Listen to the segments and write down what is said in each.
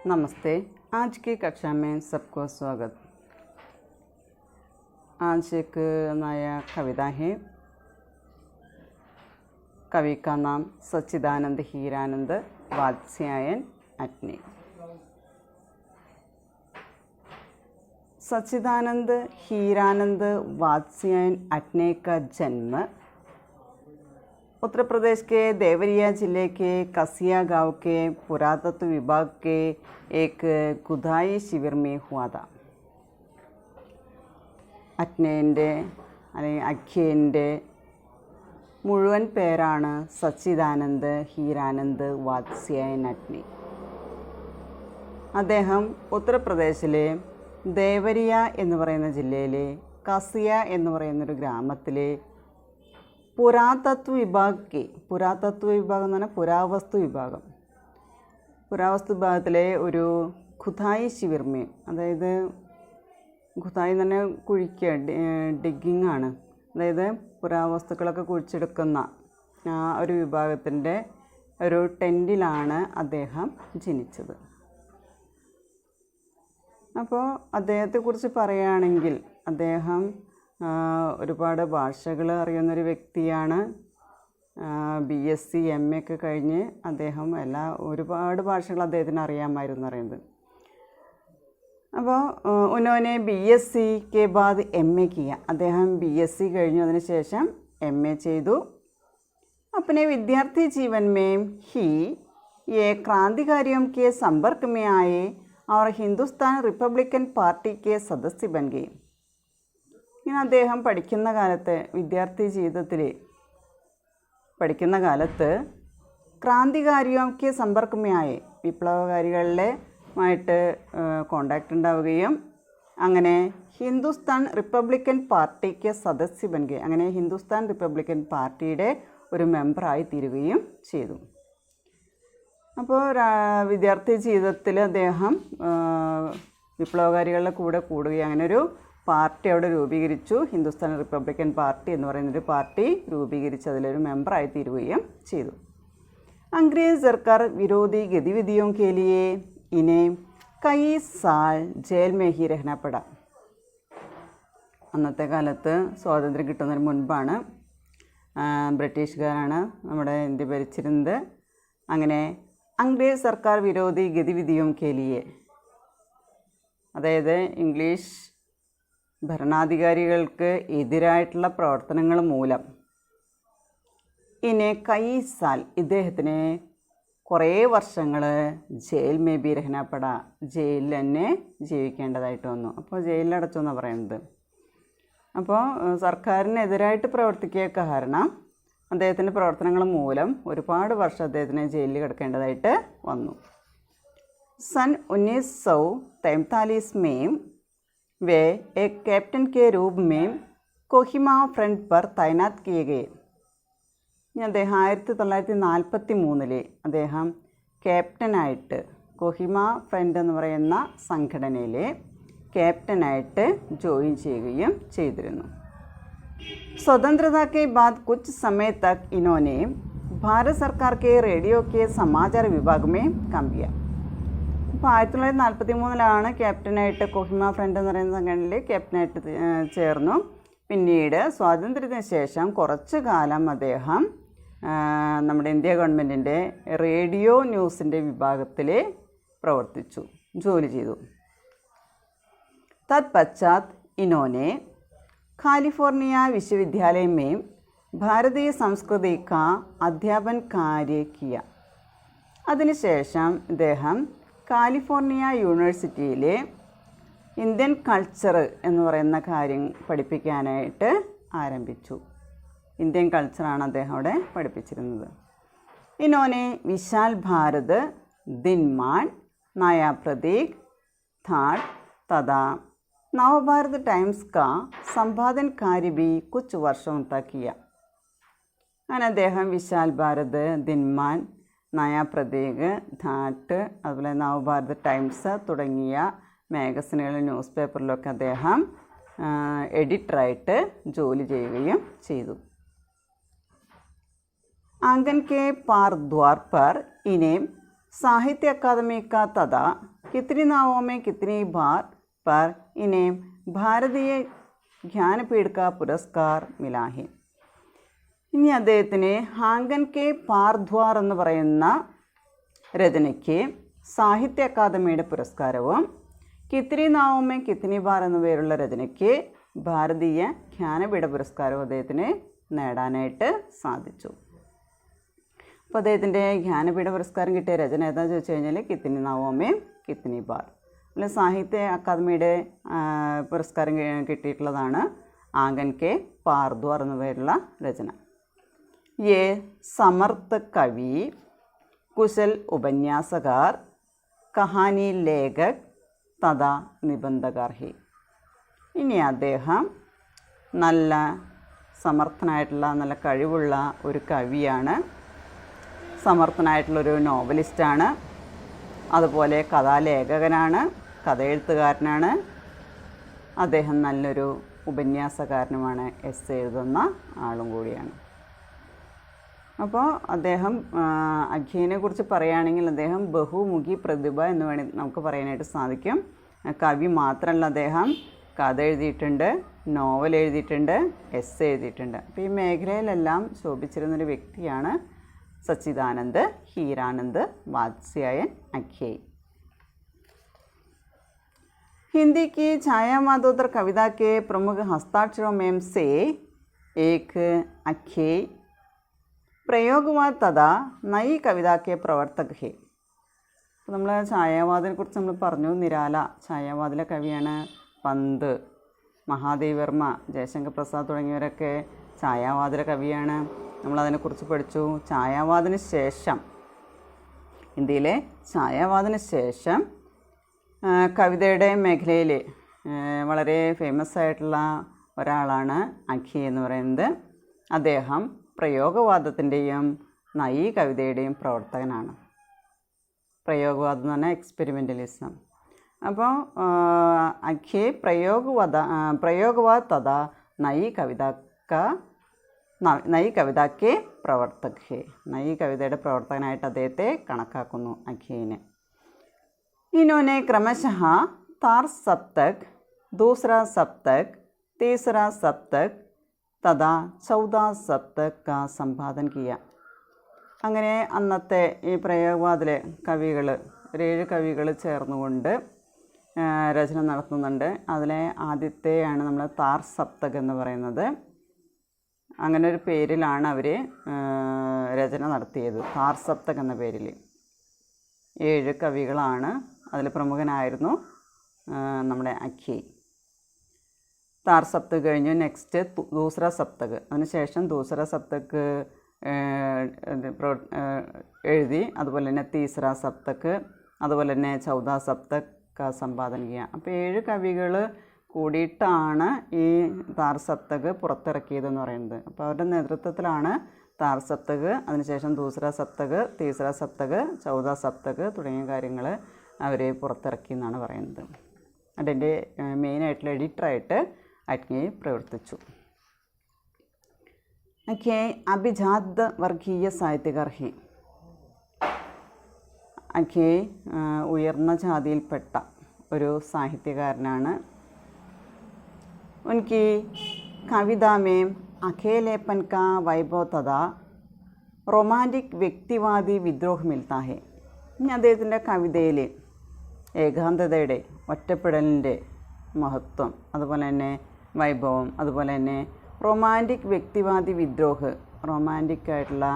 नमस्ते। आज की कक्षा में सबको स्वागत। आज एक नया कविता है। कवि का नाम सच्चिदानंद हीरानंद वात्स्यायन अटने। सच्चिदानंद हीरानंद वात्स्यायन अटने का जन्म उत्तर प्रदेश के देवरिया जिले के कसिया गांव के पुरातत्व विभाग के एक खुदाई शिविर में हुआ था। അറ്റ്നേൻ്റെ അല്ലെങ്കിൽ അഖ്യേൻ്റെ മുഴുവൻ പേരാണ് സച്ചിദാനന്ദ് ഹീരാനന്ദ് വാത്സ്യായൻ അറ്റ്നെ. അദ്ദേഹം ഉത്തർപ്രദേശിലെ ദേവരിയ എന്ന് പറയുന്ന ജില്ലയിലെ കസിയ എന്ന് പറയുന്നൊരു ഗ്രാമത്തിലെ പുരാതത്വ വിഭാഗം എന്ന് പറഞ്ഞാൽ പുരാവസ്തു വിഭാഗത്തിലെ ഒരു ഖുദായി ശിവിർ में, അതായത് ഖുദായി എന്ന് പറഞ്ഞാൽ കുഴിക്കുക, ഡിഗ്ഗിങ് ആണ്. അതായത് പുരാവസ്തുക്കളൊക്കെ കുഴിച്ചെടുക്കുന്ന ഒരു വിഭാഗത്തിൻ്റെ ഒരു ടെൻറ്റിലാണ് അദ്ദേഹം ജനിച്ചത്. അപ്പോൾ അദ്ദേഹത്തെക്കുറിച്ച് പറയുകയാണെങ്കിൽ അദ്ദേഹം ഒരുപാട് ഭാഷകൾ അറിയുന്നൊരു വ്യക്തിയാണ്. BSc MA ഒക്കെ കഴിഞ്ഞ് അദ്ദേഹം ഒരുപാട് ഭാഷകൾ അദ്ദേഹത്തിന് അറിയാമായിരുന്നു പറയുന്നത്. അപ്പോൾ ഉന്നോനെ BSc के बाद MA किया. അദ്ദേഹം BSc കഴിഞ്ഞു, അതിനുശേഷം MA ചെയ്തു. अपने विद्यार्थी जीवन में ही ये क्रांतिकारियों के संपर्क में आए और हिंदुस्तान रिपब्लिकन पार्टी के सदस्य बन गए. ഇങ്ങനെ അദ്ദേഹം പഠിക്കുന്ന കാലത്ത്, വിദ്യാർത്ഥി ജീവിതത്തിൽ പഠിക്കുന്ന കാലത്ത് ക്രാന്തികാരിയോക്ക് സമ്പർക്കമായി വിപ്ലവകാരികളുമായിട്ട് കോണ്ടാക്റ്റ് ഉണ്ടാവുകയും അങ്ങനെ ഹിന്ദുസ്ഥാൻ റിപ്പബ്ലിക്കൻ പാർട്ടിക്ക് സദസ്യ ബനുകയും, അങ്ങനെ ഹിന്ദുസ്ഥാൻ റിപ്പബ്ലിക്കൻ പാർട്ടിയുടെ ഒരു മെമ്പറായി തീരുകയും ചെയ്തു. അപ്പോൾ വിദ്യാർത്ഥി ജീവിതത്തിൽ അദ്ദേഹം വിപ്ലവകാരികളുടെ കൂടെ കൂടുകയും അങ്ങനെ ഒരു പാർട്ടി അവിടെ രൂപീകരിച്ചു. ഹിന്ദുസ്ഥാൻ റിപ്പബ്ലിക്കൻ പാർട്ടി എന്ന് പറയുന്നൊരു പാർട്ടി രൂപീകരിച്ച് അതിലൊരു മെമ്പറായി തീരുകയും ചെയ്തു. अंग्रेज़ सरकार विरोधी गतिविधियों के लिए इन्हें कई साल जेल में ही रहना पड़ा. അന്നത്തെ കാലത്ത് സ്വാതന്ത്ര്യം കിട്ടുന്നതിന് മുൻപാണ് ബ്രിട്ടീഷുകാരാണ് നമ്മുടെ ഇന്ത്യ ഭരിച്ചിരുന്നത്. അങ്ങനെ അംഗ്രേസ് സർക്കാർ വിരോധി ഗതിവിധിയും കേലിയെ, അതായത് ഇംഗ്ലീഷ് ഭരണാധികാരികൾക്ക് എതിരായിട്ടുള്ള പ്രവർത്തനങ്ങൾ മൂലം ഇദ്ദേഹത്തിനെ കുറേ വർഷങ്ങൾ ജയിൽ മേ ബി രഹനപ്പെട, ജയിലിൽ തന്നെ ജീവിക്കേണ്ടതായിട്ട് വന്നു. അപ്പോൾ ജയിലിലടച്ചു എന്നാണ് പറയുന്നത്. അപ്പോൾ സർക്കാരിനെതിരായിട്ട് പ്രവർത്തിക്കുക കാരണം അദ്ദേഹത്തിൻ്റെ പ്രവർത്തനങ്ങൾ മൂലം ഒരുപാട് വർഷം അദ്ദേഹത്തിന് ജയിലിൽ കിടക്കേണ്ടതായിട്ട് വന്നു. सन 1943 में वे एक कैप्टन के रूप में कोहिमा फ्रंट पर तैनात किए गए. അദ്ദേഹം 1943 അദ്ദേഹം ക്യാപ്റ്റനായിട്ട് കോഹിമ ഫ്രണ്ട് എന്ന് പറയുന്ന സംഘടനയിലെ ക്യാപ്റ്റനായിട്ട് ജോയിൻ ചെയ്യുകയും ചെയ്തിരുന്നു. स्वतंत्रता के बाद कुछ समय तक इन्होंने भारत सरकार के रेडियो के समाचार विभाग में काम किया. അപ്പോൾ 1943 ക്യാപ്റ്റനായിട്ട് കോഹിമ ഫ്രണ്ട് എന്ന് പറയുന്ന സംഘടനയിൽ ക്യാപ്റ്റനായിട്ട് ചേർന്നു. പിന്നീട് സ്വാതന്ത്ര്യത്തിന് ശേഷം കുറച്ചു കാലം അദ്ദേഹം നമ്മുടെ ഇന്ത്യ ഗവൺമെൻറ്റിൻ്റെ റേഡിയോ ന്യൂസിൻ്റെ വിഭാഗത്തിൽ പ്രവർത്തിച്ചു, ജോലി ചെയ്തു. തത്പശ്ചാത് ഇനോനെ കാലിഫോർണിയ विश्वविद्यालय में भारतीय संस्कृति का अध्यापन कार्य किया. അതിനുശേഷം ഇദ്ദേഹം കാലിഫോർണിയ യൂണിവേഴ്സിറ്റിയിലെ ഇന്ത്യൻ കൾച്ചർ എന്ന് പറയുന്ന കാര്യം പഠിപ്പിക്കാനായിട്ട് ആരംഭിച്ചു. ഇന്ത്യൻ കൾച്ചറാണ് അദ്ദേഹം അവിടെ പഠിപ്പിച്ചിരുന്നത്. ഇനോനെ വിശാൽ ഭാരത്, ദിൻമാൻ, നയാ പ്രതീക്, थाट तथा नवभारत टाइम्स का संपादन कार्य भी कुछ वर्षों तक किया. അങ്ങനെ അദ്ദേഹം വിശാൽ ഭാരത്, ദിൻമാൻ, നയാ പ്രതീക്, ധാട്ട്, അതുപോലെ നവഭാരത് ടൈംസ് തുടങ്ങിയ മാഗസിനുകളിലും ന്യൂസ് പേപ്പറിലൊക്കെ അദ്ദേഹം എഡിറ്ററായിട്ട് ജോലി ചെയ്യുകയും ചെയ്തു. आंगन के पार द्वार पर इन्हें साहित्य अकादमी का तथा कितनी नावों में कितनी बार पर इन्हें ഭാരതീയ ജ്ഞാനപീഠ പുരസ്കാർ മിലാ ഹെ. ഇനി അദ്ദേഹത്തിന് ഹാങ്കൻ കെ പാർദ്വാർ എന്ന് പറയുന്ന രചനയ്ക്ക് സാഹിത്യ അക്കാദമിയുടെ പുരസ്കാരവും കിത്നി നാവോമേ കിത്നി ബാർ എന്ന പേരുള്ള രചനയ്ക്ക് ഭാരതീയ ജ്ഞാനപീഠ പുരസ്കാരവും അദ്ദേഹത്തിന് നേടാനായിട്ട് സാധിച്ചു. അപ്പോൾ അദ്ദേഹത്തിൻ്റെ ജ്ഞാനപീഠ പുരസ്കാരം കിട്ടിയ രചന ഏതാണെന്ന് ചോദിച്ചു കഴിഞ്ഞാൽ കിത്നി നാവോമേ കിത്നി ബാർ. അല്ലെ സാഹിത്യ അക്കാദമിയുടെ പുരസ്കാരം കിട്ടിയിട്ടുള്ളതാണ് ആംഗൻ കെ പാർദ്വാർ എന്ന പേരുള്ള രചന. യേ സമർത്ഥ കവി, കുശൽ ഉപന്യാസകാർ, കഹാനി ലേഖക് തഥാ നിബന്ധകാർ ഹി. ഇനി അദ്ദേഹം നല്ല സമർത്ഥനായിട്ടുള്ള നല്ല കഴിവുള്ള ഒരു കവിയാണ്, സമർത്ഥനായിട്ടുള്ളൊരു നോവലിസ്റ്റാണ്, അതുപോലെ കഥാലേഖകനാണ്, കഥയെഴുത്തുകാരനാണ്, അദ്ദേഹം നല്ലൊരു ഉപന്യാസകാരനുമാണ്, എസ് എഴുതുന്ന ആളും കൂടിയാണ്. അപ്പോൾ അദ്ദേഹം അഖിലിനെ കുറിച്ച് പറയുകയാണെങ്കിൽ അദ്ദേഹം ബഹുമുഖി പ്രതിഭ എന്ന് വേണമെങ്കിൽ നമുക്ക് പറയാനായിട്ട് സാധിക്കും. കവി മാത്രമല്ല, അദ്ദേഹം കഥ എഴുതിയിട്ടുണ്ട്, നോവൽ എഴുതിയിട്ടുണ്ട്, എസ് എഴുതിയിട്ടുണ്ട്. അപ്പോൾ ഈ മേഖലയിലെല്ലാം ശോഭിച്ചിരുന്നൊരു വ്യക്തിയാണ് सच्चिदानंद हीरानंद वात्स्यायन अख्ये. हिंदी की छायावादोत्तर कविता के प्रमुख हस्ताक्षरों में से एक अख्ये प्रयोगवाद तथा नई कविता के प्रवर्तक है. അപ്പോൾ നമ്മൾ ഛായാവാദിനെ കുറിച്ച് നമ്മൾ പറഞ്ഞു. നിരാല ഛായാവാദിലെ കവിയാണ്. പന്ത്, മഹാദേവ് വർമ്മ, ജയശങ്കർ പ്രസാദ് തുടങ്ങിയവരൊക്കെ ഛായാവാദിലെ കവിയാണ്. നമ്മളതിനെക്കുറിച്ച് പഠിച്ചു. ഛായാവാദിന് ശേഷം, ഇന്ത്യയിലെ ഛായാവാദിന് ശേഷം കവിതയുടെ മേഖലയിൽ വളരെ ഫേമസ് ആയിട്ടുള്ള ഒരാളാണ് അഖി എന്ന് പറയുന്നത്. അദ്ദേഹം പ്രയോഗവാദത്തിൻ്റെയും നയീ കവിതയുടെയും പ്രവർത്തകനാണ്. പ്രയോഗവാദം എന്ന് പറഞ്ഞാൽ എക്സ്പെരിമെൻ്റലിസം. അപ്പോൾ അഖി പ്രയോഗവാദ തഥാ നയീ കവിതയ്ക്ക് പ്രവർത്തക് ഹെ. നയീ കവിതയുടെ പ്രവർത്തകനായിട്ട് അദ്ദേഹത്തെ കണക്കാക്കുന്നു അഖിനെ. ഇനോനെ ക്രമശഃ താർ സപ്തക്, ദൂസറ സപ്തക്, തീസറ സപ്തക് തഥാ 14 സപ്തക് കാ സമ്പാദൻ കിയ. അങ്ങനെ അന്നത്തെ ഈ പ്രയോഗവാദിലെ കവികൾ, ഒരു 7 കവികൾ ചേർന്നുകൊണ്ട് രചന നടത്തുന്നുണ്ട്. അതിലെ ആദ്യത്തെയാണ് നമ്മൾ താർ സപ്തക് എന്ന് പറയുന്നത്. അങ്ങനെ ഒരു പേരിലാണ് അവർ രചന നടത്തിയത്, താർ സപ്തക് എന്ന പേരിൽ. 7 കവികളാണ്. അതിൽ പ്രമുഖനായിരുന്നു നമ്മുടെ അഖി. താർ സപ്തക് കഴിഞ്ഞു. നെക്സ്റ്റ് ദൂസറ സപ്തക്. അതിനുശേഷം ദൂസറ സപ്തക് എഴുതി. അതുപോലെ തന്നെ തീസറ സപ്തക്, അതുപോലെ തന്നെ 14 സപ്തക് സമ്പാദന ചെയ്യുക. അപ്പോൾ 7 കവികൾ കൂടിയിട്ടാണ് ഈ താർ സപ്തക് പുറത്തിറക്കിയതെന്ന് പറയുന്നത്. അപ്പോൾ അവരുടെ നേതൃത്വത്തിലാണ് താർ സപ്തക്, അതിനുശേഷം ദൂസറ സപ്തക്, തീസറ സപ്തക്, 14 സപ്തക് തുടങ്ങിയ കാര്യങ്ങൾ അവർ പുറത്തിറക്കി എന്നാണ് പറയുന്നത്. അതിൻ്റെ മെയിനായിട്ടുള്ള എഡിറ്ററായിട്ട് അഖി പ്രവർത്തിച്ചു. അഖി അഭിജാത് വർഗീയ സാഹിത്യകാർ ഹി. അഖി ഉയർന്ന ജാതിയിൽപ്പെട്ട ഒരു സാഹിത്യകാരനാണ്. उनकी कविता में अकेलेपन का वैभव तथा റൊമാൻറ്റിക് വ്യക്തിവാദി വിദ്രോഹം മിൽത്താ ഹെ. ഇനി അദ്ദേഹത്തിൻ്റെ കവിതയിൽ ഏകാന്തതയുടെ, ഒറ്റപ്പെടലിൻ്റെ മഹത്വം, അതുപോലെ തന്നെ വൈഭവം, അതുപോലെ തന്നെ റൊമാൻറ്റിക് വ്യക്തിവാദി വിദ്രോഹ്, റൊമാൻറ്റിക്കായിട്ടുള്ള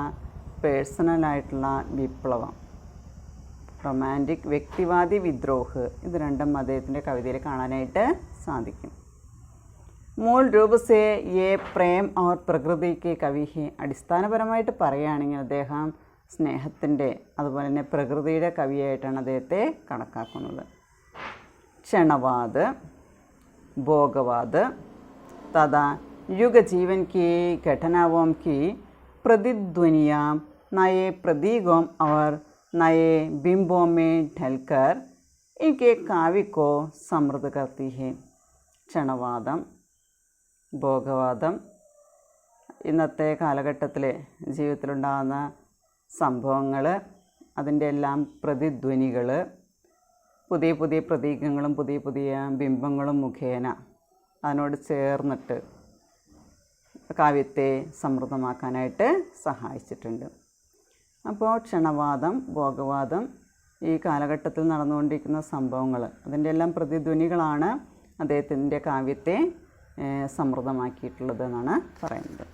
പേഴ്സണലായിട്ടുള്ള വിപ്ലവം, റൊമാൻറ്റിക് വ്യക്തിവാദി വിദ്രോഹ്, ഇത് രണ്ടും അദ്ദേഹത്തിൻ്റെ കവിതയിൽ കാണാനായിട്ട് സാധിക്കും. മൂൽ രൂപസേ യേ പ്രേം ഓർ പ്രകൃതിക്ക് കവി ഹി. അടിസ്ഥാനപരമായിട്ട് പറയുകയാണെങ്കിൽ അദ്ദേഹം സ്നേഹത്തിൻ്റെ, അതുപോലെ തന്നെ പ്രകൃതിയുടെ കവിയായിട്ടാണ് അദ്ദേഹത്തെ കണക്കാക്കുന്നത്. ക്ഷണവാദ്, ഭോഗവാദ് തഥാ യുഗജീവൻ की घटनाओं की प्रतिध्वनियाँ नए प्रतीकों और नए बिंबों में ढलकर इनके काव्य को समृद्ध करती है. ക്ഷണവാദം, ഭോഗവാദം ഇന്നത്തെ കാലഘട്ടത്തിൽ ജീവിതത്തിലുണ്ടാകുന്ന സംഭവങ്ങൾ, അതിൻ്റെ എല്ലാം പ്രതിധ്വനികൾ, പുതിയ പുതിയ പ്രതീകങ്ങളും പുതിയ പുതിയ ബിംബങ്ങളും മുഖേന അതിനോട് ചേർന്നിട്ട് കാവ്യത്തെ സമൃദ്ധമാക്കാനായിട്ട് സഹായിച്ചിട്ടുണ്ട്. അപ്പോൾ ക്ഷണവാദം, ഭോഗവാദം ഈ കാലഘട്ടത്തിൽ നടന്നുകൊണ്ടിരിക്കുന്ന സംഭവങ്ങൾ, അതിൻ്റെ എല്ലാം പ്രതിധ്വനികളാണ് അദ്ദേഹത്തിൻ്റെ കാവ്യത്തെ സമൃദ്ധമാക്കിയിട്ടുള്ളത് എന്നാണ് പറയുന്നത്.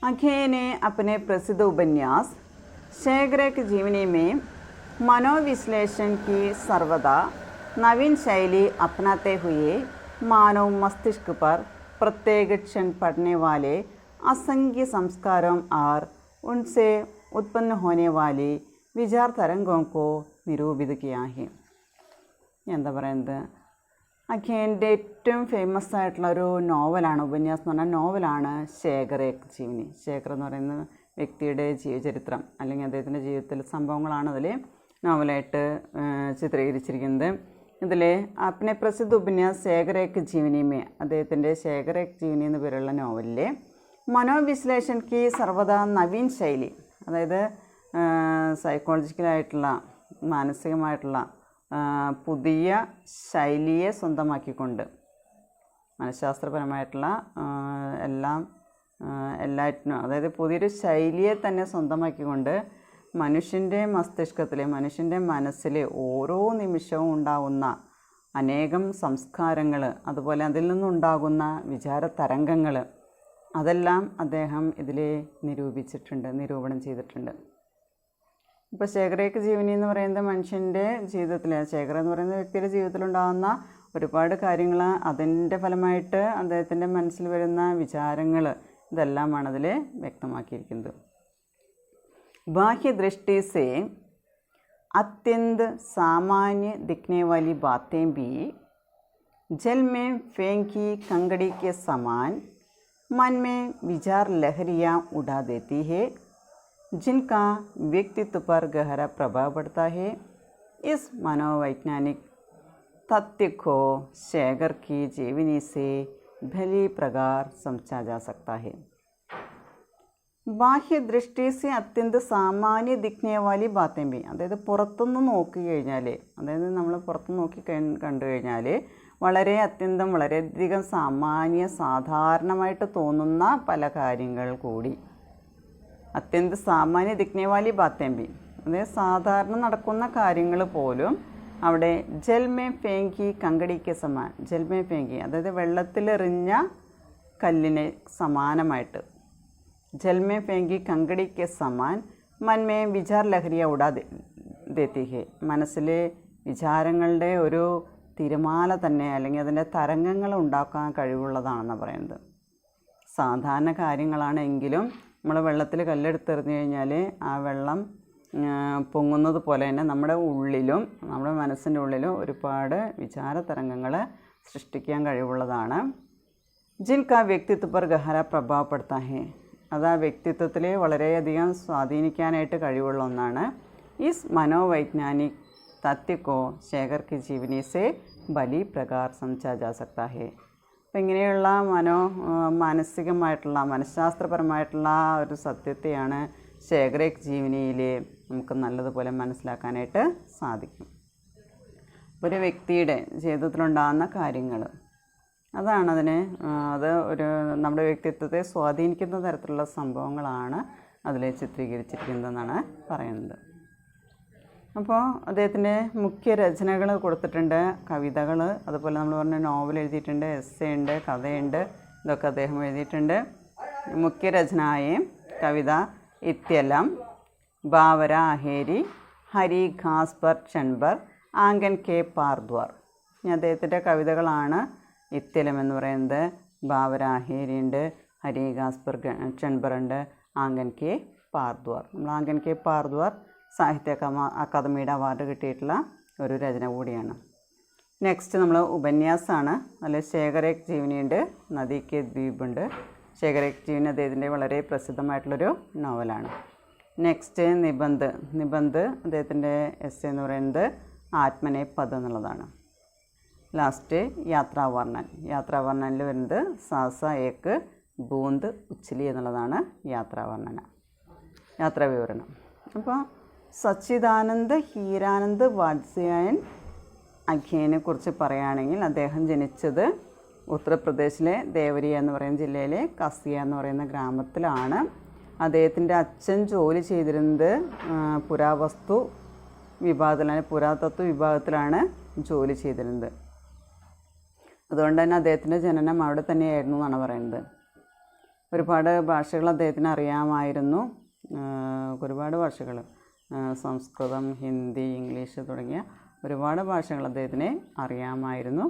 अखेय ने अपने प्रसिद्ध उपन्यास शेगरे की जीवनी में मनोविश्लेषण की सर्वदा नवीन शैली अपनाते हुए मानव मस्तिष्क पर प्रत्येक क्षण पड़ने वाले असंख्य संस्कारों और उनसे उत्पन्न होने वाली विचार तरंगों को निरूपित किया है. എന്താ പറയുന്നത്, അഖിയൻ്റെ ഏറ്റവും ഫേമസ് ആയിട്ടുള്ളൊരു നോവലാണ്, ഉപന്യാസം എന്ന് പറഞ്ഞാൽ നോവലാണ് ശേഖരേ ജീവനി. ശേഖർ എന്ന് പറയുന്ന വ്യക്തിയുടെ ജീവചരിത്രം അല്ലെങ്കിൽ അദ്ദേഹത്തിൻ്റെ ജീവിതത്തിലെ സംഭവങ്ങളാണ് അതിൽ നോവലായിട്ട് ചിത്രീകരിച്ചിരിക്കുന്നത്. ഇതിൽ അപ്നെ പ്രസിദ്ധ ഉപന്യാസ് ശേഖരേക്ക് ജീവനിമേ, അദ്ദേഹത്തിൻ്റെ ശേഖരേക്ക് ജീവനി എന്ന പേരുള്ള നോവലിലെ മനോവിശ്ലേഷൺ കി സർവദാ നവീൻ ശൈലി, അതായത് സൈക്കോളജിക്കലായിട്ടുള്ള മാനസികമായിട്ടുള്ള പുതിയ ശൈലിയെ സ്വന്തമാക്കിക്കൊണ്ട്, മനഃശാസ്ത്രപരമായിട്ടുള്ള എല്ലാറ്റിനും, അതായത് പുതിയൊരു ശൈലിയെ തന്നെ സ്വന്തമാക്കിക്കൊണ്ട് മനുഷ്യൻ്റെ മസ്തിഷ്കത്തിൽ, മനുഷ്യൻ്റെ മനസ്സിൽ ഓരോ നിമിഷവും ഉണ്ടാകുന്ന അനേകം സംസ്കാരങ്ങൾ, അതുപോലെ അതിൽ നിന്നുണ്ടാകുന്ന വിചാര തരംഗങ്ങൾ, അതെല്ലാം അദ്ദേഹം ഇതിൽ നിരൂപണം ചെയ്തിട്ടുണ്ട്. ഇപ്പോൾ ശേഖരേക്ക് ജീവനി എന്ന് പറയുന്നത് മനുഷ്യൻ്റെ ജീവിതത്തിൽ, ശേഖര എന്ന് പറയുന്ന വ്യക്തിയുടെ ജീവിതത്തിലുണ്ടാകുന്ന ഒരുപാട് കാര്യങ്ങൾ, അതിൻ്റെ ഫലമായിട്ട് അദ്ദേഹത്തിൻ്റെ മനസ്സിൽ വരുന്ന വിചാരങ്ങൾ, ഇതെല്ലാമാണ് അതിൽ വ്യക്തമാക്കിയിരിക്കുന്നത്. ബാഹ്യ ദൃഷ്ടി സെ अत्यंत सामान्य दिखने वाली बातें भी जल में फेंकी कंकड़ी के समान मन में विचार लहरियाँ उड़ा देती है, जिनका व्यक्तित्व पर गहरा प्रभाव पड़ता है. इस मनोवैज्ञानिक तथ्य को शेगर की जीवनी से भली प्रकार समझा जा सकता है. ബാഹ്യദൃഷ്ടി സെ അത്യന്ത സാമാന്യ ദിക്നെ വാലി ബാത്തേം ബി, അതായത് പുറത്തുനിന്ന് നോക്കി കഴിഞ്ഞാൽ, അതായത് നമ്മൾ പുറത്തുനിന്ന് നോക്കി കണ്ടു കഴിഞ്ഞാൽ വളരെയധികം സാധാരണമായിട്ട് തോന്നുന്ന പല കാര്യങ്ങൾ കൂടി, അത്യന്ത സാമാന്യ ദിക്നെ വാലി ബാത്തേം ബി, അതായത് സാധാരണ നടക്കുന്ന കാര്യങ്ങൾ പോലും അവിടെ ജൽമേ ഫേങ്കി കങ്കടിക്ക് സമാൻ, ജൽമേ ഫേങ്കി അതായത് വെള്ളത്തിലെറിഞ്ഞ കല്ലിന് സമാനമായിട്ട്, ജൽമേ ഫേങ്കി കങ്കടിക്ക് സമാൻ മൻമേ വിചാർ ലഹരിയ ഉടാ ദേത്തി ഹെ, മനസ്സിലെ വിചാരങ്ങളുടെ ഒരു തിരമാല തന്നെ അല്ലെങ്കിൽ അതിൻ്റെ തരംഗങ്ങൾ ഉണ്ടാക്കാൻ കഴിവുള്ളതാണെന്ന് പറയുന്നത്. സാധാരണ കാര്യങ്ങളാണെങ്കിലും നമ്മൾ വെള്ളത്തിൽ കല്ലെടുത്തെറിഞ്ഞു കഴിഞ്ഞാൽ ആ വെള്ളം പൊങ്ങുന്നത് പോലെ തന്നെ നമ്മുടെ ഉള്ളിലും നമ്മുടെ മനസ്സിൻ്റെ ഉള്ളിലും ഒരുപാട് വിചാര തരംഗങ്ങൾ സൃഷ്ടിക്കാൻ കഴിവുള്ളതാണ്. ജിൻകാ വ്യക്തിത്വ പർ ഗഹര പ്രഭാവപ്പെടുത്താൻ ഹെ, അത് ആ വ്യക്തിത്വത്തിൽ വളരെയധികം സ്വാധീനിക്കാനായിട്ട് കഴിവുള്ള ഒന്നാണ്. ഇസ് മനോവൈജ്ഞാനിക് തത്വക്കോ ശേഖർ കി ജീവനി സെ ബലി പ്രകാർ സമझा जा सकता है. അപ്പം ഇങ്ങനെയുള്ള മാനസികമായിട്ടുള്ള മനഃശാസ്ത്രപരമായിട്ടുള്ള ഒരു സത്യത്തെയാണ് ശേഖരേക്ക് ജീവനിയിൽ നമുക്ക് നല്ലതുപോലെ മനസ്സിലാക്കാനായിട്ട് സാധിക്കും. ഒരു വ്യക്തിയുടെ ജീവിതത്തിലുണ്ടാകുന്ന കാര്യങ്ങൾ, അതാണ് അത് നമ്മുടെ വ്യക്തിത്വത്തെ സ്വാധീനിക്കുന്ന തരത്തിലുള്ള സംഭവങ്ങളാണ് അതിൽ ചിത്രീകരിച്ചിരിക്കുന്നതെന്നാണ് പറയുന്നത്. അപ്പോൾ അദ്ദേഹത്തിൻ്റെ മുഖ്യ രചനകൾ കൊടുത്തിട്ടുണ്ട്, കവിതകൾ, അതുപോലെ നമ്മൾ പറഞ്ഞ നോവൽ എഴുതിയിട്ടുണ്ട്, എസ്സേ ഉണ്ട്, കഥയുണ്ട്, ഇതൊക്കെ അദ്ദേഹം എഴുതിയിട്ടുണ്ട്. മുഖ്യ രചനയായ കവിത ഇത്യലം, ബാവര അഹേരി, ഹരി ഘാസ് പർ ക്ഷൺബർ, ആംഗൻ കെ പാർദ്വാർ. അദ്ദേഹത്തിൻ്റെ കവിതകളാണ് ഇത്യലം എന്ന് പറയുന്നത്, ബാവര അഹേരി ഉണ്ട്, ഹരി ഘാസ് പർ ക്ഷൺബർ ഉണ്ട്, ആംഗൻ കെ പാർദ്വാർ. നമ്മൾ ആംഗൻ കെ പാർദ്വാർ സാഹിത്യ അക്കാദമിയുടെ അവാർഡ് കിട്ടിയിട്ടുള്ള ഒരു രചന കൂടിയാണ്. നെക്സ്റ്റ് നമ്മൾ ഉപന്യാസമാണ്. അതിൽ ശേഖരേക്ക് ജീവനിയുണ്ട്, നദി കെ ദ്വീപുണ്ട്. ശേഖരേക്ക് ജീവനി അദ്ദേഹത്തിൻ്റെ വളരെ പ്രസിദ്ധമായിട്ടുള്ളൊരു നോവലാണ്. നെക്സ്റ്റ് നിബന്ധ് അദ്ദേഹത്തിൻ്റെ എസ്സേ എന്ന് പറയുന്നത് ആത്മനെ പദ് എന്നുള്ളതാണ്. ലാസ്റ്റ് യാത്രാവർണ്ണനിൽ വരുന്നത് സാസ ഏക്ക് ബൂന്ത് ഉച്ഛലി എന്നുള്ളതാണ് യാത്രാവർണ്ണന. യാത്രാ വിവരണം. അപ്പോൾ സച്ചിദാനന്ദ് ഹീരാനന്ദ് വാത്സ്യായൻ അഖിയനെ കുറിച്ച് പറയുകയാണെങ്കിൽ അദ്ദേഹം ജനിച്ചത് ഉത്തർപ്രദേശിലെ ദേവരിയ എന്ന് പറയുന്ന ജില്ലയിലെ കസിയ എന്ന് പറയുന്ന ഗ്രാമത്തിലാണ്. അദ്ദേഹത്തിൻ്റെ അച്ഛൻ ജോലി ചെയ്തിരുന്നത് പുരാവസ്തു വിഭാഗത്തിലാണ്, പുരാതത്വ വിഭാഗത്തിലാണ് ജോലി ചെയ്തിരുന്നത്. അതുകൊണ്ട് തന്നെ അദ്ദേഹത്തിൻ്റെ ജനനം അവിടെ തന്നെയായിരുന്നു എന്നാണ് പറയുന്നത്. ഒരുപാട് ഭാഷകൾ അദ്ദേഹത്തിന് അറിയാമായിരുന്നു, ഒരുപാട് ഭാഷകൾ, സംസ്കൃതം, ഹിന്ദി, ഇംഗ്ലീഷ് തുടങ്ങിയ ഒരുപാട് ഭാഷകൾ അദ്ദേഹത്തിന് അറിയാമായിരുന്നു.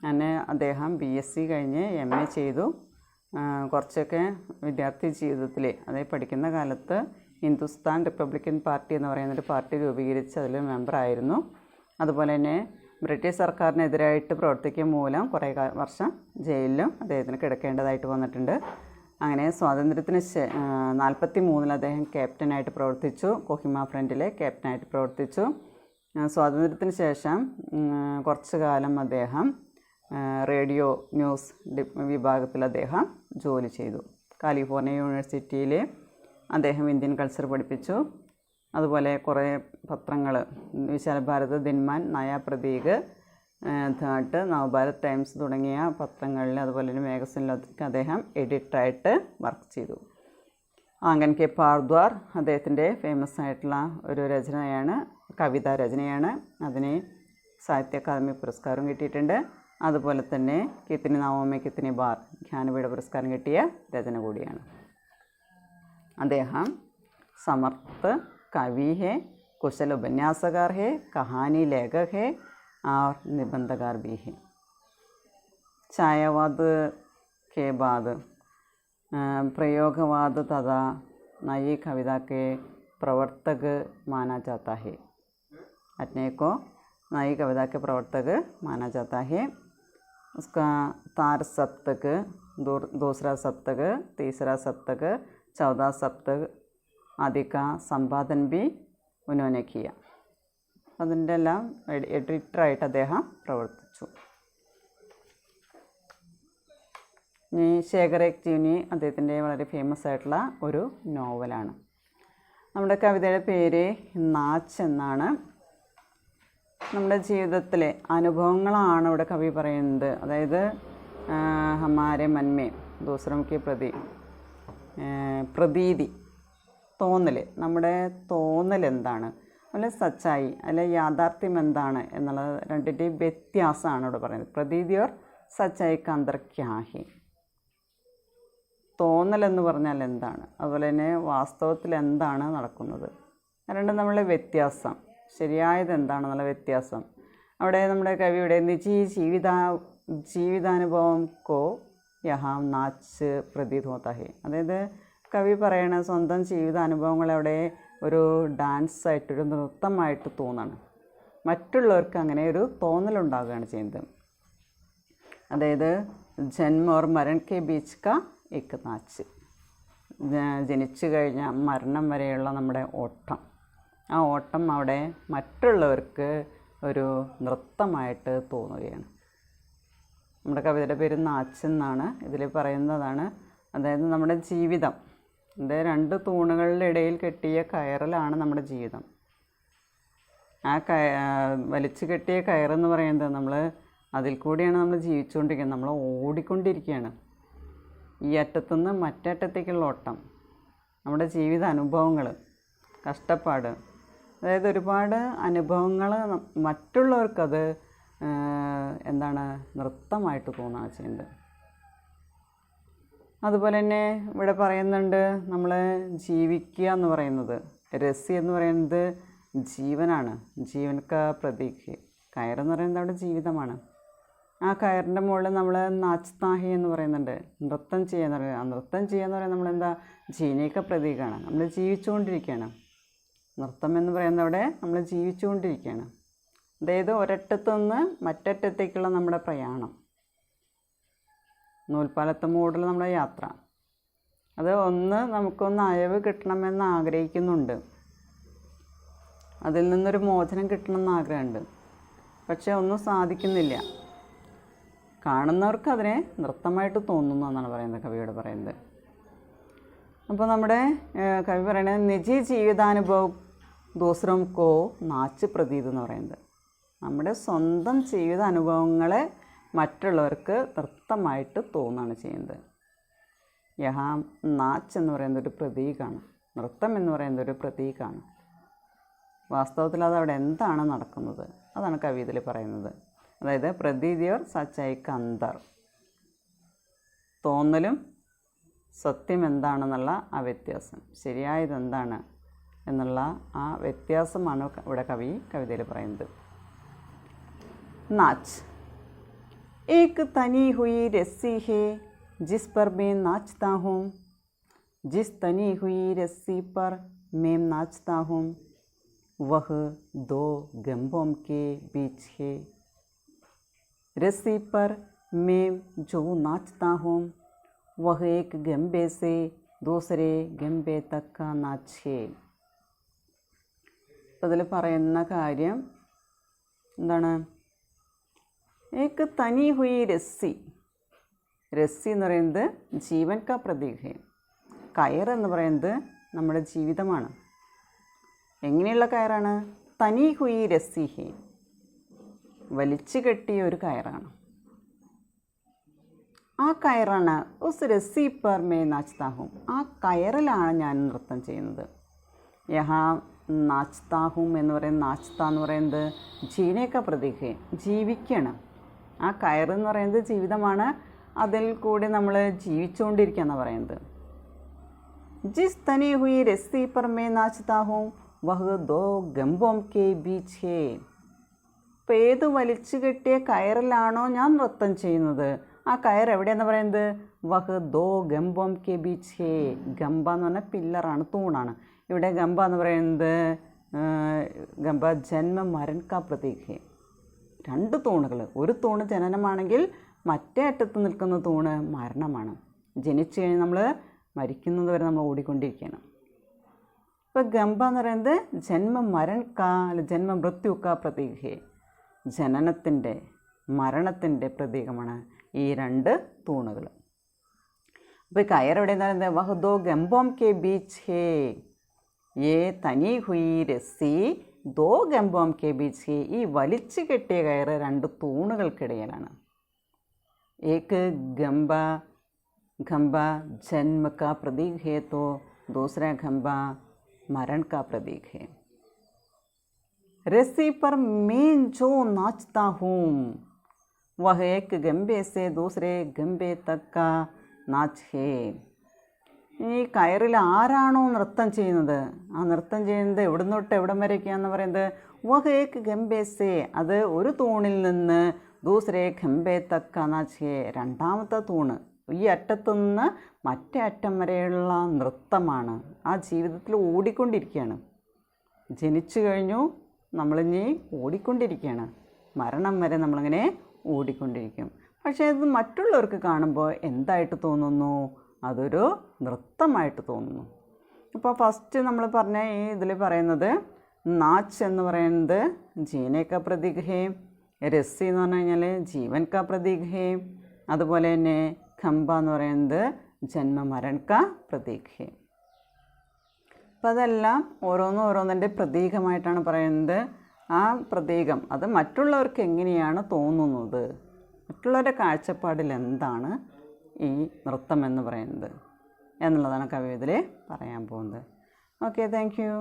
അങ്ങനെ അദ്ദേഹം BSc കഴിഞ്ഞ് MA ചെയ്തു. കുറച്ചൊക്കെ വിദ്യാർത്ഥി ജീവിതത്തിൽ, അതായത് പഠിക്കുന്ന കാലത്ത് ഹിന്ദുസ്ഥാൻ റിപ്പബ്ലിക്കൻ പാർട്ടി എന്ന് പറയുന്നൊരു പാർട്ടി രൂപീകരിച്ച് അതിൽ മെമ്പറായിരുന്നു. അതുപോലെ തന്നെ ബ്രിട്ടീഷ് സർക്കാരിനെതിരായിട്ട് പ്രവർത്തിക്കുക മൂലം കുറേ വർഷം ജയിലിലും അദ്ദേഹത്തിന് കിടക്കേണ്ടതായിട്ട് വന്നിട്ടുണ്ട്. അങ്ങനെ സ്വാതന്ത്ര്യത്തിന് 43 അദ്ദേഹം ക്യാപ്റ്റനായിട്ട് പ്രവർത്തിച്ചു, കൊഹിമ ഫ്രണ്ടിലെ ക്യാപ്റ്റനായിട്ട് പ്രവർത്തിച്ചു. സ്വാതന്ത്ര്യത്തിന് ശേഷം കുറച്ചു കാലം അദ്ദേഹം റേഡിയോ ന്യൂസ് വിഭാഗത്തിൽ അദ്ദേഹം ജോലി ചെയ്തു. കാലിഫോർണിയ യൂണിവേഴ്സിറ്റിയിൽ അദ്ദേഹം ഇന്ത്യൻ കൾച്ചർ പഠിപ്പിച്ചു. അതുപോലെ കുറേ പത്രങ്ങൾ, വിശാൽ ഭാരത്, ദിൻമാൻ, നയ പ്രതീക്, ധാട്ട്, നവഭാരത് ടൈംസ് തുടങ്ങിയ പത്രങ്ങളിൽ അതുപോലെ തന്നെ മാഗസിനിലൊക്കെ അദ്ദേഹം എഡിറ്ററായിട്ട് വർക്ക് ചെയ്തു. ആംഗൻ കെ പാർദ്വാർ അദ്ദേഹത്തിൻ്റെ ഫേമസ് ആയിട്ടുള്ള ഒരു രചനയാണ്, കവിതാ രചനയാണ്. അതിന് സാഹിത്യ അക്കാദമി പുരസ്കാരം കിട്ടിയിട്ടുണ്ട്. അതുപോലെ തന്നെ കിത്തനി നാവോമെ കിത്തനി ബാർ ജ്ഞാനപീഠ പുരസ്കാരം കിട്ടിയ രചന കൂടിയാണ്. അദ്ദേഹം സമർത്ഥ കവി ഹെ, कुशल उपन्यासकार है, कहानी लेखक है और निबंधकार भी है. छायावाद के बाद प्रयोगवाद तथा नई कविता के प्रवर्तक माना जाता है. अपने को नई कविता के प्रवर्तक माना जाता है. उसका तार सप्तक, दूसरा सप्तक, तीसरा सप्तक, 14 सप्तक आदि का संपादन भी उन्होंने किया. അതിൻ്റെ എല്ലാം എഡിറ്ററായിട്ട് അദ്ദേഹം പ്രവർത്തിച്ചു. ഇനി ശേഖർ എക് ജീവനി അദ്ദേഹത്തിൻ്റെ വളരെ ഫേമസ് ആയിട്ടുള്ള ഒരു നോവലാണ്. നമ്മുടെ കവിതയുടെ പേര് നാച്ച് എന്നാണ്. നമ്മുടെ ജീവിതത്തിലെ അനുഭവങ്ങളാണ് ഇവിടെ കവി പറയുന്നത്. അതായത് ഹമാരെ മന്മേ ദൂസറം കി പ്രതീതി, തോന്നൽ, നമ്മുടെ തോന്നൽ എന്താണ്, അല്ലെ സച്ചായി അല്ലെ യാഥാർത്ഥ്യം എന്താണ് എന്നുള്ളത് രണ്ടിൻ്റെയും വ്യത്യാസമാണ് ഇവിടെ പറയുന്നത്. പ്രതീതി ഓർ സച്ചായി കാ അന്തർ ക്യാ ഹി. തോന്നൽ എന്ന് പറഞ്ഞാൽ എന്താണ്, അതുപോലെ തന്നെ വാസ്തവത്തിൽ എന്താണ് നടക്കുന്നത്, രണ്ടും തമ്മിലുള്ള വ്യത്യാസം, ശരിയായത് എന്താണെന്നുള്ള വ്യത്യാസം അവിടെ നമ്മുടെ കവിയുടെ നിജി ജീവിതാനുഭവം കോ യഹാം നാച്ച് പ്രതീത് ഹോത്താ ഹെ. അതായത് കവി പറയണ സ്വന്തം ജീവിതാനുഭവങ്ങൾ അവിടെ ഒരു ഡാൻസായിട്ടൊരു നൃത്തമായിട്ട് തോന്നാണ്. മറ്റുള്ളവർക്ക് അങ്ങനെ ഒരു തോന്നലുണ്ടാകുകയാണ് ചെയ്യുന്നത്. അതായത് ജന്മ ഓർ മരൺ കെ ബീച്ച് കാ എക് നാച്ച്, ജനിച്ചു കഴിഞ്ഞാൽ മരണം വരെയുള്ള നമ്മുടെ ഓട്ടം, ആ ഓട്ടം അവിടെ മറ്റുള്ളവർക്ക് ഒരു നൃത്തമായിട്ട് തോന്നുകയാണ്. നമ്മുടെ കവിതയുടെ പേര് നാച്ച് എന്നാണ്. ഇതിൽ പറയുന്നതാണ്, അതായത് നമ്മുടെ ജീവിതം, അതായത് രണ്ട് തൂണുകളുടെ ഇടയിൽ കെട്ടിയ കയറിലാണ് നമ്മുടെ ജീവിതം. ആ വലിച്ചു കെട്ടിയ കയറെന്ന് പറയുന്നത് നമ്മൾ അതിൽ കൂടിയാണ് നമ്മൾ ജീവിച്ചുകൊണ്ടിരിക്കുന്നത്. നമ്മൾ ഓടിക്കൊണ്ടിരിക്കുകയാണ്. ഈ അറ്റത്തുനിന്ന് മറ്ററ്റത്തേക്കുള്ള ഓട്ടം, നമ്മുടെ ജീവിത അനുഭവങ്ങൾ, കഷ്ടപ്പാട്, അതായത് ഒരുപാട് അനുഭവങ്ങൾ മറ്റുള്ളവർക്കത് എന്താണ് നൃത്തമായിട്ട് തോന്നുകയാണ് ചെയ്യുന്നത്. അതുപോലെ തന്നെ ഇവിടെ പറയുന്നുണ്ട്, നമ്മൾ ജീവിക്കുക എന്ന് പറയുന്നത്, രസി എന്ന് പറയുന്നത് ജീവനാണ്, ജീവൻ കാ പ്രതീക്. കയറെന്ന് പറയുന്നത് അവിടെ ജീവിതമാണ്. ആ കയറിൻ്റെ മുകളിൽ നമ്മൾ നാച്ച്താഹി എന്ന് പറയുന്നുണ്ട്, നൃത്തം ചെയ്യാന്ന് പറയുന്നത്. ആ നൃത്തം ചെയ്യാന്ന് പറയുന്നത് നമ്മളെന്താ, ജീനേക്ക പ്രതീകമാണ്, നമ്മൾ ജീവിച്ചുകൊണ്ടിരിക്കുകയാണ്. നൃത്തം എന്ന് പറയുന്നത് അവിടെ നമ്മൾ ജീവിച്ചുകൊണ്ടിരിക്കുകയാണ്. അതായത് ഒരറ്റത്തു നിന്ന് മറ്ററ്റത്തേക്കുള്ള നമ്മുടെ പ്രയാണം, നൂൽപ്പാലത്ത് മൂടിൽ നമ്മുടെ യാത്ര, അത് നമുക്കൊന്ന് അയവ് കിട്ടണമെന്ന് ആഗ്രഹിക്കുന്നുണ്ട്, അതിൽ നിന്നൊരു മോചനം കിട്ടണമെന്ന് ആഗ്രഹമുണ്ട്. പക്ഷേ ഒന്നും സാധിക്കുന്നില്ല. കാണുന്നവർക്ക് അതിനെ നൃത്തമായിട്ട് തോന്നുന്നു എന്നാണ് പറയുന്നത്, കവിയോട് പറയുന്നത്. അപ്പോൾ നമ്മുടെ കവി പറയുന്നത് നിജി ജീവിതാനുഭവം ദൂസറം കോ നാച്ച് പ്രതീത് എന്ന് പറയുന്നത് നമ്മുടെ സ്വന്തം ജീവിത അനുഭവങ്ങളെ മറ്റുള്ളവർക്ക് നൃത്തമായിട്ട് തോന്നുകയാണ് ചെയ്യുന്നത്. യഹാ നാച്ച് എന്ന് പറയുന്നത് ഒരു പ്രതീകമാണ്, നൃത്തം എന്ന് പറയുന്നത് ഒരു പ്രതീകമാണ്. വാസ്തവത്തിൽ അത് അവിടെ എന്താണ് നടക്കുന്നത് അതാണ് കവിതയിൽ പറയുന്നത്. അതായത് പ്രതീതിയോർ സച്ചായിക്ക് അന്തർ, തോന്നലും സത്യം എന്താണെന്നുള്ള ആ വ്യത്യാസം, ശരിയായത് എന്താണ് എന്നുള്ള ആ വ്യത്യാസമാണ് ഇവിടെ കവിതയിൽ പറയുന്നത്. नाच एक तनी हुई रस्सी है जिस पर मैं नाचता हूँ, जिस तनी हुई रस्सी पर मैं नाचता हूँ वह दो गंभों के बीच है. रस्सी पर मैं जो नाचता हूँ वह एक गंभे से दूसरे गंभे तक का नाच है. അതിൽ പറയുന്ന കാര്യം എന്താണ്? एक तनी हुई रस्सी, രസ്സി എന്ന് പറയുന്നത് ജീവൻ കാ പ്രതീക, കയർ എന്ന് പറയുന്നത് നമ്മുടെ ജീവിതമാണ്. എങ്ങനെയുള്ള കയറാണ്? തനി ഹുയി രസ്സി ഹെ, വലിച്ചു കെട്ടിയ ഒരു കയറാണ്. ആ കയറാണ് ഉസ് രസ്സി പർ മേ നാച്താ ഹൂം, ആ കയറിലാണ് ഞാൻ നൃത്തം ചെയ്യുന്നത്. യഹാ നാച്താ ഹൂം എന്ന് പറയുന്നത്, നാച്ത എന്ന് പറയുന്നത് ജീവനേക്കാ പ്രതീക, ജീവിക്കണം. ആ കയറെന്ന് പറയുന്നത് ജീവിതമാണ്, അതിൽ കൂടി നമ്മൾ ജീവിച്ചുകൊണ്ടിരിക്കുക എന്നാണ് പറയുന്നത്. ജിസ് തനി ഹുയി രസ്സി പർ മേ നാച്താ ഹൂം വഹ് ദോ ഗംഭോം കെ ബീച്ച് ഹേ. ഇപ്പോൾ ഏത് വലിച്ചു കെട്ടിയ കയറിലാണോ ഞാൻ നൃത്തം ചെയ്യുന്നത്, ആ കയർ എവിടെയെന്ന് പറയുന്നത് വഹ് ദോ ഗംഭോം കെ ബീച്ച് ഹേ. ഗംഭ എന്ന് പറഞ്ഞാൽ പില്ലറാണ്, തൂണാണ്. ഇവിടെ ഗംഭ എന്ന് പറയുന്നത് ഗംഭ ജന്മ മരൺ കാ പ്രതീക, രണ്ട് തൂണുകൾ. ഒരു തൂണ് ജനനമാണെങ്കിൽ മറ്റേ അറ്റത്ത് നിൽക്കുന്ന തൂണ് മരണമാണ്. ജനിച്ചു കഴിഞ്ഞ് നമ്മൾ മരിക്കുന്നത് വരെ നമ്മൾ ഓടിക്കൊണ്ടിരിക്കുകയാണ്. ഇപ്പോൾ ഗംഭ എന്ന് പറയുന്നത് ജന്മ മരൺ കാ അല്ല ജന്മ മൃത്യു കാ പ്രതീക, ജനനത്തിൻ്റെ മരണത്തിൻ്റെ പ്രതീകമാണ് ഈ രണ്ട് തൂണുകൾ. അപ്പോൾ ഈ കയർ എവിടെ നിന്നാണ്? വഹ് ദോ ഗംഭോം കെ ബീച്ച് ഹേ, യേ തനി ഹുയി രസ്സി ദോ ഗംഭോം കെ ബീച്ച് ഹേ. ഈ വലിച്ചു കെട്ടിയ കയറ് രണ്ട് തൂണുകൾക്കിടയിലാണ്. ഏക്ക് ഗംഭ ഖംഭ ജന്മ കാ പ്രതീക് ഹേ തോ ദൂസര ഖംഭ മരൺ കാ പ്രതീക് ഹേ. रस्सी पर मैं जो नाचता हूँ वह एक गंभे से दूसरे गंभे तक का नाच है. ഈ കയറിൽ ആരാണോ നൃത്തം ചെയ്യുന്നത്, ആ നൃത്തം ചെയ്യുന്നത് എവിടുന്ന് തൊട്ട് എവിടം വരെയൊക്കെയാണെന്ന് പറയുന്നത് വഹ് ഏക്ക് ഗംഭേ സേ, അത് ഒരു തൂണിൽ നിന്ന് ദൂസരേ ഗംഭേ തക്ക നാച്ച് ഹേ, രണ്ടാമത്തെ തൂണ്, ഈ അറ്റത്തു നിന്ന് മറ്റേ അറ്റം വരെയുള്ള നൃത്തമാണ്. ആ ജീവിതത്തിൽ ഓടിക്കൊണ്ടിരിക്കുകയാണ്. ജനിച്ചു കഴിഞ്ഞു, നമ്മളിനി ഓടിക്കൊണ്ടിരിക്കുകയാണ്. മരണം വരെ നമ്മളിങ്ങനെ ഓടിക്കൊണ്ടിരിക്കും. പക്ഷേ അത് മറ്റുള്ളവർക്ക് കാണുമ്പോൾ എന്തായിട്ട് തോന്നുന്നു? അതൊരു നൃത്തമായിട്ട് തോന്നുന്നു. ഇപ്പോൾ ഫസ്റ്റ് നമ്മൾ പറഞ്ഞ ഈ ഇതിൽ പറയുന്നത് നാച്ച് എന്ന് പറയുന്നത് ജീനെ കാ പ്രതീക് ഹേ, രസ്സി എന്ന് പറഞ്ഞു കഴിഞ്ഞാൽ ജീവൻ കാ പ്രതീക് ഹേ, അതുപോലെ തന്നെ ഖംഭ എന്ന് പറയുന്നത് ജന്മ മരൺ കാ പ്രതീക് ഹേ. അപ്പോൾ അതെല്ലാം ഓരോന്നിൻ്റെ പ്രതീകമായിട്ടാണ് പറയുന്നത്. ആ പ്രതീകം അത് മറ്റുള്ളവർക്ക് എങ്ങനെയാണ് തോന്നുന്നത്, മറ്റുള്ളവരുടെ കാഴ്ചപ്പാടിൽ എന്താണ് ഈ നൃത്തം എന്ന് പറയുന്നത് എന്നുള്ളതാണ് കവി ഇതിൽ പറയാൻ പോകുന്നത്. Okay, thank you.